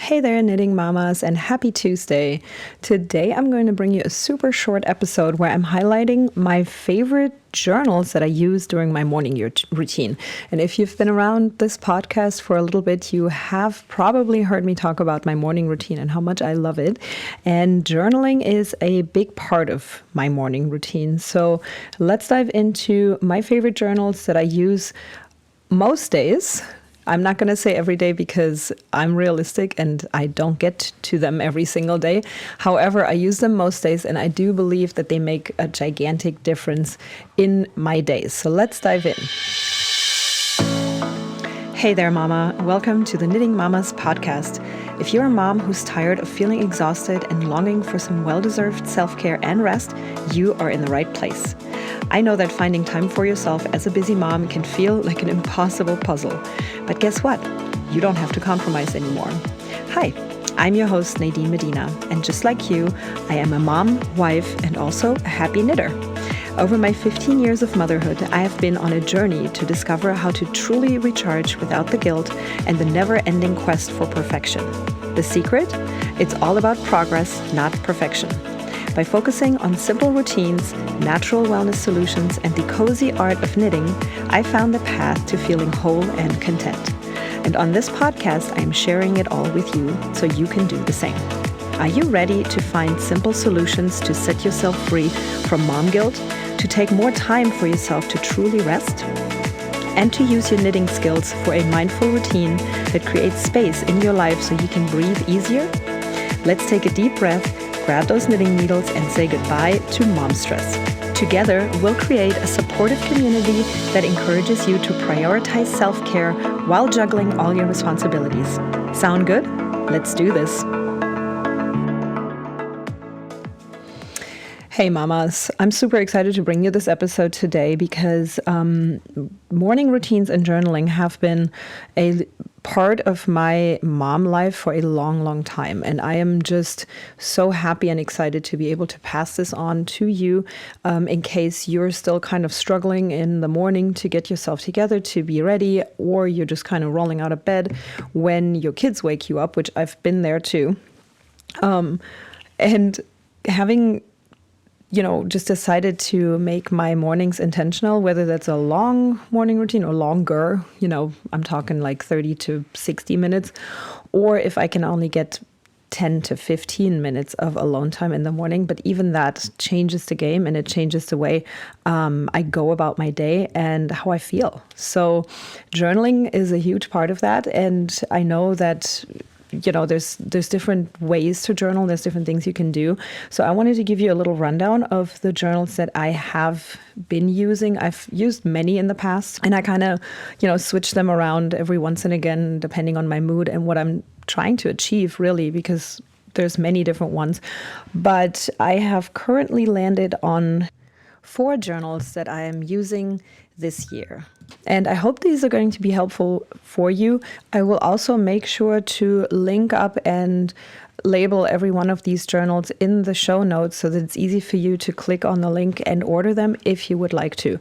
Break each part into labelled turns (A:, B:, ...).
A: Hey there, knitting mamas, and happy Tuesday. Today I'm going to bring you a super short episode where I'm highlighting my favorite journals that I use during my morning routine. And if you've been around this podcast for a little bit, you have probably heard me talk about my morning routine and how much I love it. And journaling is a big part of my morning routine. So let's dive into my favorite journals that I use most days. I'm not going to say every day because I'm realistic and I don't get to them every single day. However, I use them most days and I do believe that they make a gigantic difference in my days. So let's dive in. Hey there, mama. Welcome to the Knitting Mamas podcast. If you're a mom who's tired of feeling exhausted and longing for some well-deserved self-care and rest, you are in the right place. I know that finding time for yourself as a busy mom can feel like an impossible puzzle. But guess what? You don't have to compromise anymore. Hi, I'm your host, Nadine Medina, and just like you, I am a mom, wife, and also a happy knitter. Over my 15 years of motherhood, I have been on a journey to discover how to truly recharge without the guilt and the never-ending quest for perfection. The secret? It's all about progress, not perfection. By focusing on simple routines, natural wellness solutions, and the cozy art of knitting, I found the path to feeling whole and content. And on this podcast, I am sharing it all with you so you can do the same. Are you ready to find simple solutions to set yourself free from mom guilt, to take more time for yourself to truly rest, and to use your knitting skills for a mindful routine that creates space in your life so you can breathe easier? Let's take a deep breath, grab those knitting needles, and say goodbye to mom stress. Together, we'll create a supportive community that encourages you to prioritize self-care while juggling all your responsibilities. Sound good? Let's do this. Hey mamas, I'm super excited to bring you this episode today because morning routines and journaling have been a part of my mom life for a long, long time. And I am just so happy and excited to be able to pass this on to you in case you're still kind of struggling in the morning to get yourself together, to be ready, or you're just kind of rolling out of bed when your kids wake you up, which I've been there too. And having just decided to make my mornings intentional, whether that's a long morning routine or longer, I'm talking like 30 to 60 minutes, or if I can only get 10 to 15 minutes of alone time in the morning. But even that changes the game and it changes the way I go about my day and how I feel. So journaling is a huge part of that. And I know that there's different ways to journal. There's different things you can do. So I wanted to give you a little rundown of the journals that I have been using. I've used many in the past, and I kind of, switch them around every once and again, depending on my mood and what I'm trying to achieve, really, because there's many different ones. But I have currently landed on 4 journals that I am using this year. And I hope these are going to be helpful for you. I will also make sure to link up and label every one of these journals in the show notes so that it's easy for you to click on the link and order them if you would like to.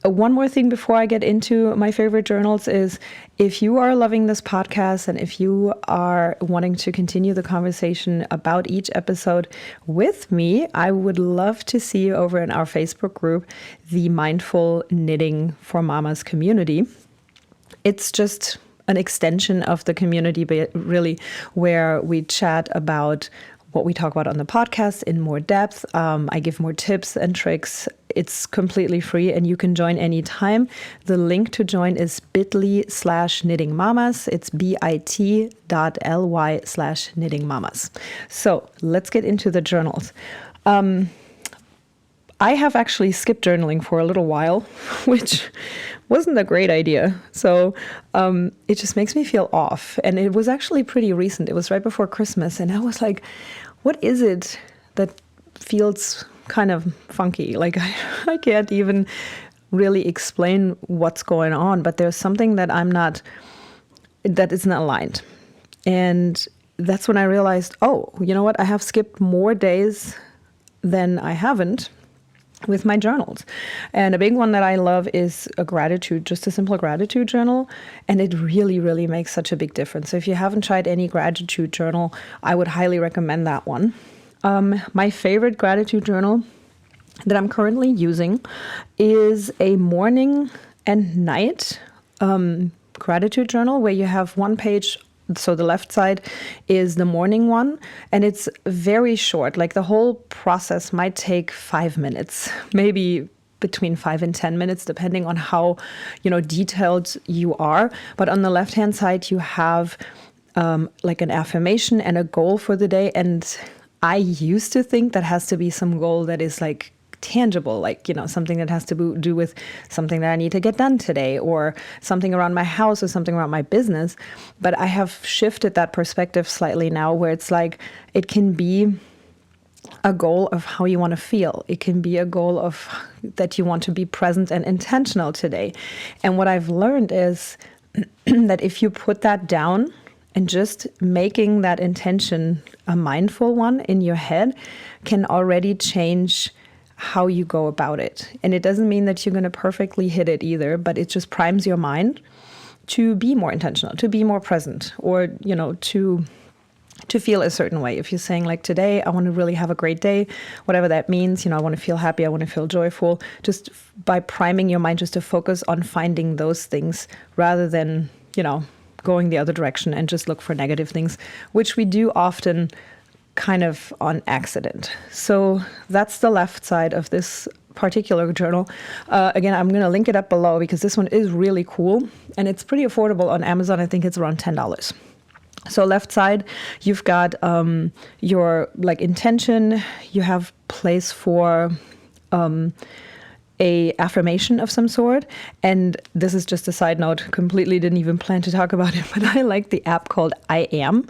A: One more thing before I get into my favorite journals is if you are loving this podcast and if you are wanting to continue the conversation about each episode with me, I would love to see you over in our Facebook group, the Mindful Knitting for Mamas community. It's just an extension of the community, but really where we chat about what we talk about on the podcast in more depth. I give more tips and tricks. It's completely free and you can join anytime. The link to join is bit.ly/knittingmamas. It's bit.ly/knittingmamas. So let's get into the journals. I have actually skipped journaling for a little while, which wasn't a great idea. So it just makes me feel off. And it was actually pretty recent. It was right before Christmas. And I was like, what is it that feels kind of funky? Like I can't even really explain what's going on. But there's something that that isn't aligned. And that's when I realized, oh, you know what? I have skipped more days than I haven't. with my journals. And a big one that I love is a gratitude, just a simple gratitude journal. And it really, really makes such a big difference. So if you haven't tried any gratitude journal, I would highly recommend that one. My favorite gratitude journal that I'm currently using is a morning and night gratitude journal where you have one page. So the left side is the morning one, and it's very short. Like the whole process might take 5 minutes, maybe between 5 and 10 minutes, depending on how, detailed you are. But on the left-hand side, you have like an affirmation and a goal for the day. And I used to think that has to be some goal that is like tangible, like, something that has to do with something that I need to get done today, or something around my house, or something around my business. But I have shifted that perspective slightly now, where it's like it can be a goal of how you want to feel. It can be a goal of that you want to be present and intentional today. And what I've learned is that if you put that down and just making that intention a mindful one in your head can already change how you go about it. And it doesn't mean that you're going to perfectly hit it either, but it just primes your mind to be more intentional, to be more present, or, to feel a certain way. If you're saying like, today, I want to really have a great day, whatever that means, I want to feel happy, I want to feel joyful, just by priming your mind just to focus on finding those things rather than, going the other direction and just look for negative things, which we do often kind of on accident. So that's the left side of this particular journal. Again, I'm going to link it up below because this one is really cool and it's pretty affordable on Amazon. I think it's around $10. So left side, you've got your like intention. You have place for a affirmation of some sort. And this is just a side note, completely didn't even plan to talk about it, but I like the app called I Am.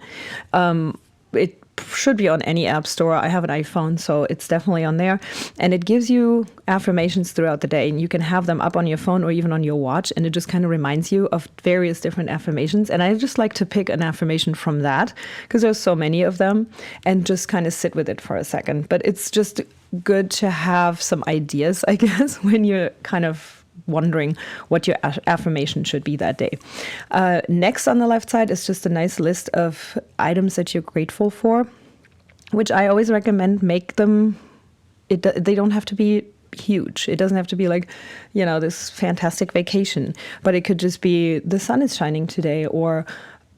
A: It should be on any app store. I have an iPhone, so it's definitely on there. And it gives you affirmations throughout the day. And you can have them up on your phone or even on your watch. And it just kind of reminds you of various different affirmations. And I just like to pick an affirmation from that because there's so many of them and just kind of sit with it for a second. But it's just good to have some ideas, I guess, when you're kind of wondering what your affirmation should be that day. Next on the left side is just a nice list of items that you're grateful for, which I always recommend make them, they don't have to be huge. It doesn't have to be like, this fantastic vacation, but it could just be the sun is shining today, or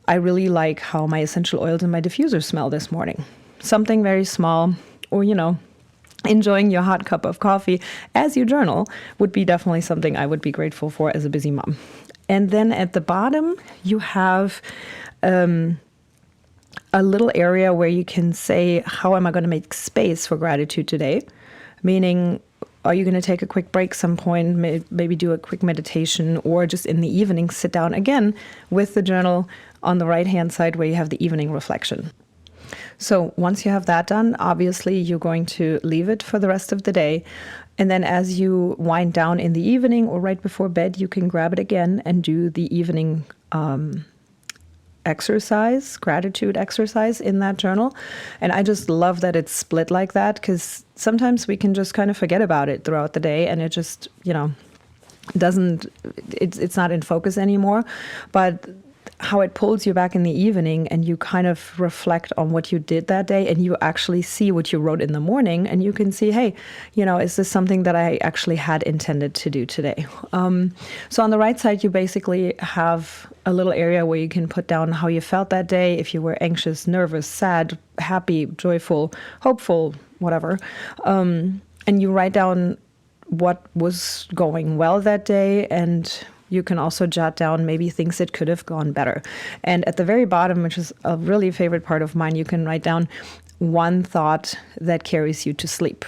A: I really like how my essential oils and my diffuser smell this morning. Something very small, or, enjoying your hot cup of coffee as you journal would be definitely something I would be grateful for as a busy mom. And then at the bottom, you have a little area where you can say, how am I going to make space for gratitude today? Meaning, are you going to take a quick break some point, maybe do a quick meditation, or just in the evening, sit down again with the journal on the right-hand side where you have the evening reflection. So once you have that done, obviously you're going to leave it for the rest of the day. And then as you wind down in the evening or right before bed, you can grab it again and do the evening exercise, gratitude exercise in that journal. And I just love that it's split like that because sometimes we can just kind of forget about it throughout the day and it just, it's not in focus anymore. But how it pulls you back in the evening and you kind of reflect on what you did that day and you actually see what you wrote in the morning and you can see, hey, is this something that I actually had intended to do today? So on the right side, you basically have a little area where you can put down how you felt that day, if you were anxious, nervous, sad, happy, joyful, hopeful, whatever. And you write down what was going well that day, and you can also jot down maybe things that could have gone better. And at the very bottom, which is a really favorite part of mine, you can write down one thought that carries you to sleep.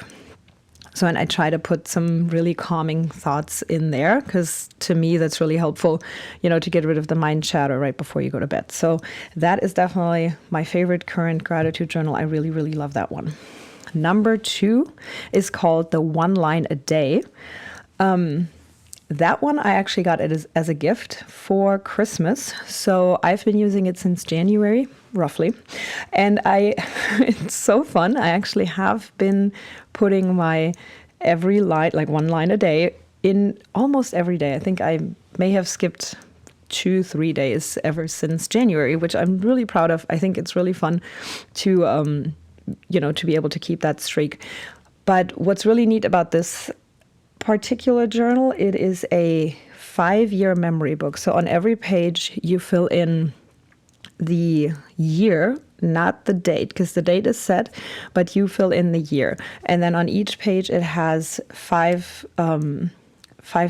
A: So, and I try to put some really calming thoughts in there because to me, that's really helpful, to get rid of the mind chatter right before you go to bed. So that is definitely my favorite current gratitude journal. I really, really love that one. Number 2 is called the One Line a Day. That one I actually got it as a gift for Christmas. So I've been using it since January, roughly. And it's so fun. I actually have been putting my every line, like one line a day, in almost every day. I think I may have skipped 2-3 days ever since January, which I'm really proud of. I think it's really fun to, to be able to keep that streak. But what's really neat about this particular journal, it is a 5-year memory book. So on every page, you fill in the year, not the date, because the date is set, but you fill in the year. And then on each page, it has five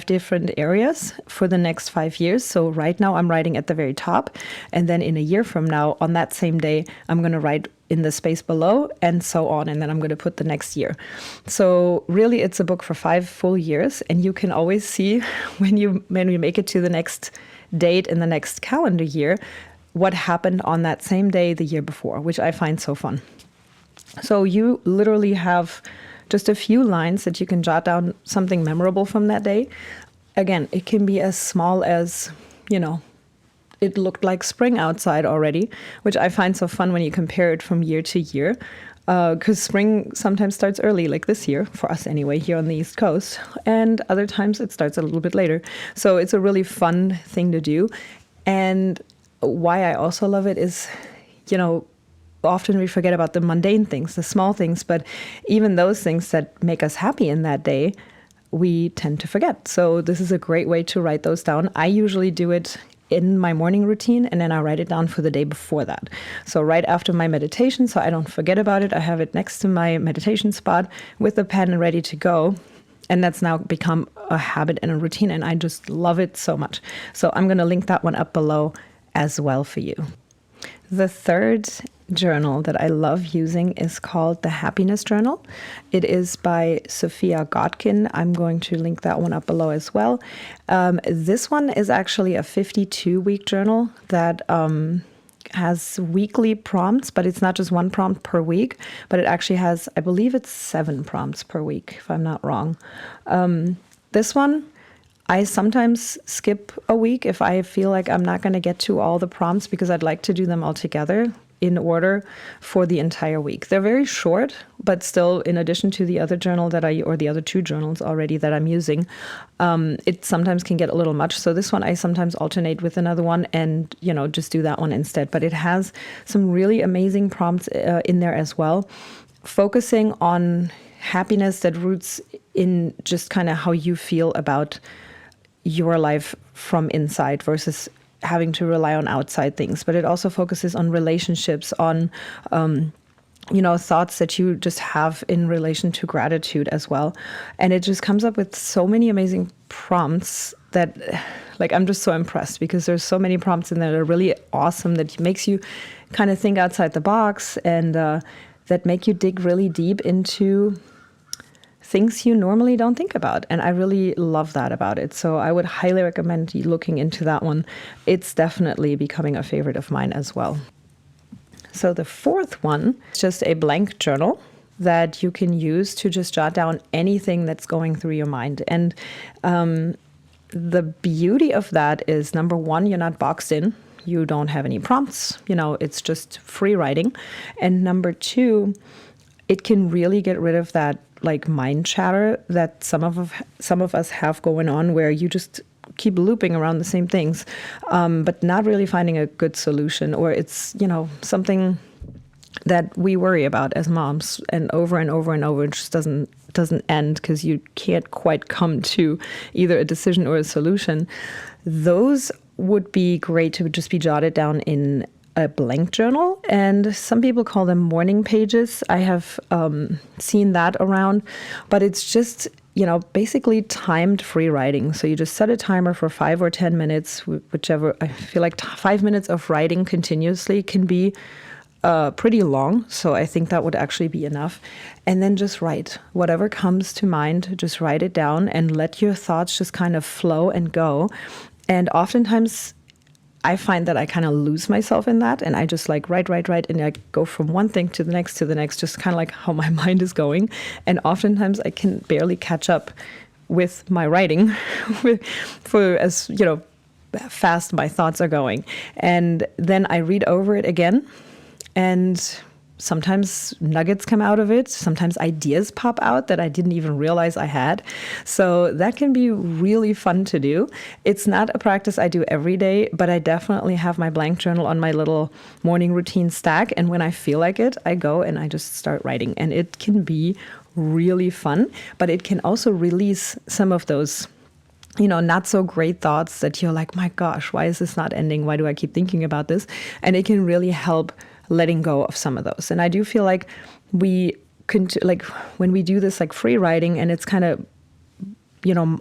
A: different areas for the next 5 years. So right now I'm writing at the very top. And then in a year from now, on that same day, I'm going to write in the space below and so on. And then I'm going to put the next year. So really, it's a book for 5 full years. And you can always see when you make it to the next date in the next calendar year, what happened on that same day the year before, which I find so fun. So you literally have just a few lines that you can jot down something memorable from that day. Again, it can be as small as, it looked like spring outside already, which I find so fun when you compare it from year to year. Because spring sometimes starts early, like this year, for us anyway, here on the East Coast. And other times it starts a little bit later. So it's a really fun thing to do. And why I also love it is, often we forget about the mundane things, the small things, but even those things that make us happy in that day, we tend to forget. So this is a great way to write those down. I usually do it in my morning routine, and then I write it down for the day before that. So right after my meditation, so I don't forget about it, I have it next to my meditation spot with a pen ready to go. And that's now become a habit and a routine, and I just love it so much. So I'm going to link that one up below as well for you. The third journal that I love using is called the Happiness Journal. It is by Sophia Godkin. I'm going to link that one up below as well. This one is actually a 52-week journal that has weekly prompts, but it's not just one prompt per week, but it actually has, I believe it's 7 prompts per week, if I'm not wrong. This one, I sometimes skip a week if I feel like I'm not going to get to all the prompts because I'd like to do them all together in order for the entire week. They're very short, but still, in addition to the other journal or the other 2 journals already that I'm using, it sometimes can get a little much. So this one, I sometimes alternate with another one and, just do that one instead. But it has some really amazing prompts in there as well, focusing on happiness that roots in just kind of how you feel about your life from inside versus having to rely on outside things. But it also focuses on relationships, on, thoughts that you just have in relation to gratitude as well. And it just comes up with so many amazing prompts that, I'm just so impressed because there's so many prompts in there that are really awesome that makes you kind of think outside the box and that make you dig really deep into things you normally don't think about. And I really love that about it. So I would highly recommend you looking into that one. It's definitely becoming a favorite of mine as well. So the fourth one is just a blank journal that you can use to just jot down anything that's going through your mind. And the beauty of that is, number one, you're not boxed in. You don't have any prompts. It's just free writing. And number two, it can really get rid of that mind chatter that some of us have going on, where you just keep looping around the same things, but not really finding a good solution, or it's something that we worry about as moms, and over and over and over, it just doesn't end because you can't quite come to either a decision or a solution. Those would be great to just be jotted down in a blank journal, and some people call them morning pages. I have seen that around, but it's just, basically timed free writing. So you just set a timer for 5 or 10 minutes, whichever. I feel like 5 minutes of writing continuously can be pretty long. So I think that would actually be enough. And then just write whatever comes to mind, just write it down and let your thoughts just kind of flow and go. And oftentimes I find that I kind of lose myself in that, and I just write, and I go from one thing to the next, just kind of like how my mind is going. And oftentimes I can barely catch up with my writing for as, fast my thoughts are going. And then I read over it again, and sometimes nuggets come out of it. Sometimes ideas pop out that I didn't even realize I had. So that can be really fun to do. It's not a practice I do every day, but I definitely have my blank journal on my little morning routine stack. And when I feel like it, I go and I just start writing. And it can be really fun, but it can also release some of those not so great thoughts that you're like, my gosh, why is this not ending? Why do I keep thinking about this? And it can really help letting go of some of those. And I do feel like we can, like when we do this like free writing and it's kind of,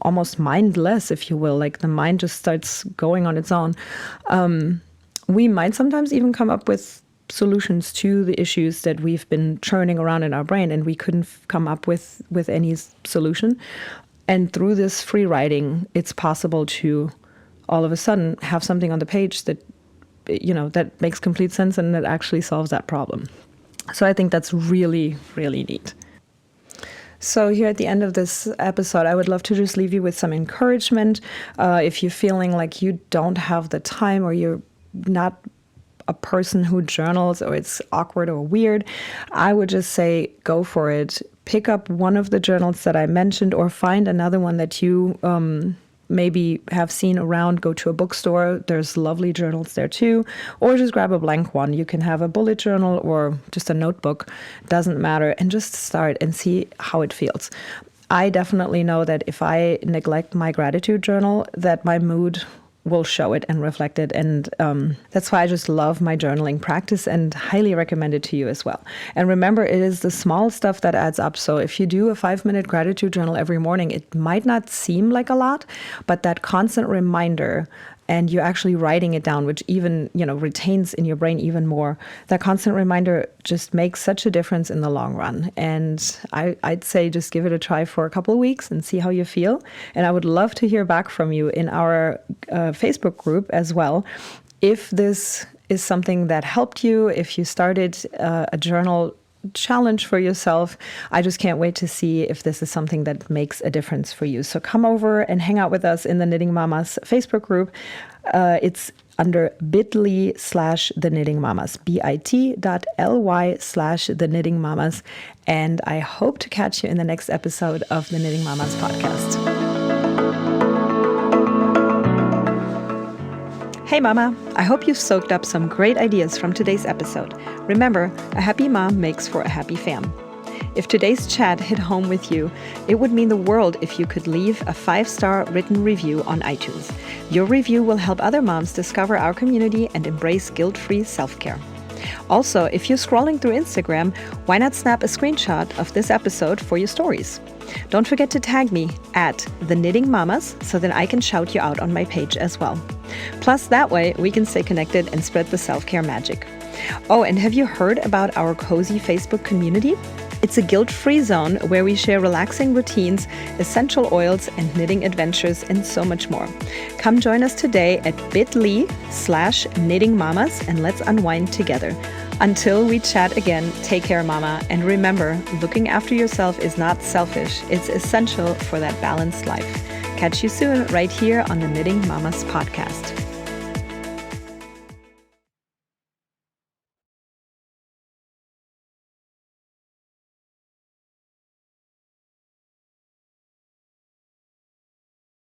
A: almost mindless, if you will, like the mind just starts going on its own. We might sometimes even come up with solutions to the issues that we've been churning around in our brain and we couldn't come up with any solution. And through this free writing, it's possible to all of a sudden have something on the page that, that makes complete sense and that actually solves that problem. So I think that's really, really neat. So here at the end of this episode, I would love to just leave you with some encouragement. If you're feeling like you don't have the time or you're not a person who journals or it's awkward or weird, I would just say go for it. Pick up one of the journals that I mentioned or find another one that you maybe have seen around. Go to a bookstore. There's lovely journals there too. Or just grab a blank one. You can have a bullet journal or just a notebook. Doesn't matter. And just start and see how it feels. I definitely know that if I neglect my gratitude journal, that my mood will show it and reflect it. And that's why I just love my journaling practice and highly recommend it to you as well. And remember, it is the small stuff that adds up. So if you do a 5-minute gratitude journal every morning, it might not seem like a lot, but that constant reminder and you're actually writing it down, which even, retains in your brain even more. That constant reminder just makes such a difference in the long run. And I'd say just give it a try for a couple of weeks and see how you feel. And I would love to hear back from you in our Facebook group as well. If this is something that helped you, if you started a journal challenge for yourself, I just can't wait to see if this is something that makes a difference for you. So come over and hang out with us in the Knitting Mamas Facebook group. It's under bit.ly/The Knitting Mamas, bit.ly/The Knitting Mamas. And I hope to catch you in the next episode of the Knitting Mamas podcast. Hey mama, I hope you've soaked up some great ideas from today's episode. Remember, a happy mom makes for a happy fam. If today's chat hit home with you, it would mean the world if you could leave a 5-star written review on iTunes. Your review will help other moms discover our community and embrace guilt-free self-care. Also, if you're scrolling through Instagram, why not snap a screenshot of this episode for your stories? Don't forget to tag me at The Knitting Mamas so that I can shout you out on my page as well. Plus, that way we can stay connected and spread the self-care magic. Oh, and have you heard about our cozy Facebook community? It's a guilt-free zone where we share relaxing routines, essential oils, and knitting adventures, and so much more. Come join us today at bit.ly/Knitting Mamas and let's unwind together. Until we chat again, take care, mama. And remember, looking after yourself is not selfish. It's essential for that balanced life. Catch you soon right here on the Knitting Mamas podcast.